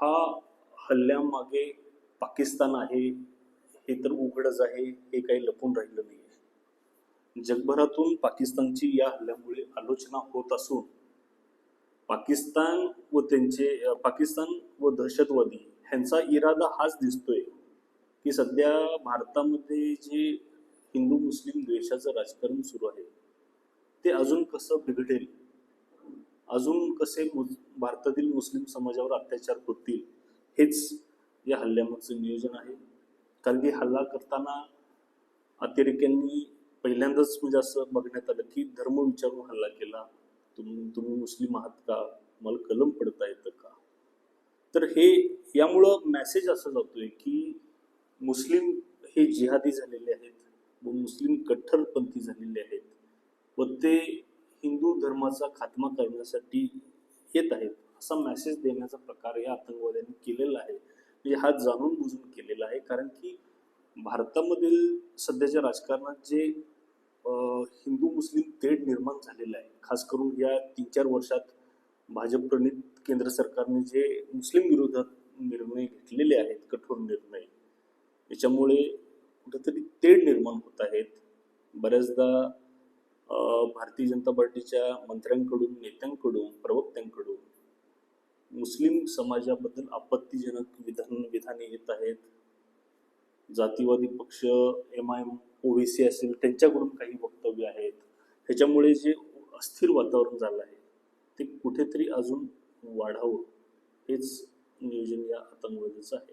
हा हल्ल्यामागे पाकिस्तान आहे हे तर उघडच आहे, हे काही लपून राहिलं नाही. जगभरातून पाकिस्तानची या हल्ल्यामुळे आलोचना होत असून पाकिस्तान व दहशतवादी ह्यांचा इरादा हाच दिसतोय की सध्या भारतामध्ये जे हिंदू मुस्लिम द्वेषाचं राजकारण सुरू आहे ते अजून कसं बिघडेल, अजून कसे भारतातील मुस्लिम समाजावर अत्याचार होतील, हेच या हल्ल्यामागचं नियोजन आहे. कारण की हल्ला करताना अतिरेक्यांनी पहिल्यांदाच म्हणजे असं बघण्यात आलं की धर्म विचारून हल्ला केला. तुम्ही मुस्लिम आहात का, मला कलम पडता येतं का. तर हे यामुळं मेसेज असा जातोय की मुस्लिम हे जिहादी झालेले आहेत व मुस्लिम कट्टरपंथी झालेले आहेत व ते हिंदू धर्माचा खात्मा करण्यासाठी येत आहेत, असा मेसेज देण्याचा प्रकार या आतंकवाद्यांनी केलेला आहे. म्हणजे हा जाणून बुजून केलेला आहे. कारण की भारतामधील सध्याच्या राजकारणात जे हिंदू मुस्लिम तेढ निर्माण झालेला आहे, खास करून या 3-4 वर्षात भाजप प्रणित केंद्र सरकारने जे मुस्लिम विरोधात निर्णय घेतलेले आहेत, कठोर निर्णय, याच्यामुळे कुठेतरी तेढ निर्माण होत आहेत. बऱ्याचदा भारतीय जनता पार्टीच्या मंत्र्यांकडून, नेत्यांकडून, प्रवक्त्यांकडून मुस्लिम समाजाबद्दल आपत्तीजनक विधाने येत आहेत. जातीवादी पक्ष MIM, OVC असेल त्यांच्याकडून काही वक्तव्य आहेत. ह्याच्यामुळे जे अस्थिर वातावरण झालं आहे ते कुठेतरी अजून वाढावं, हेच नियोजन या आतंकवादाचं आहे.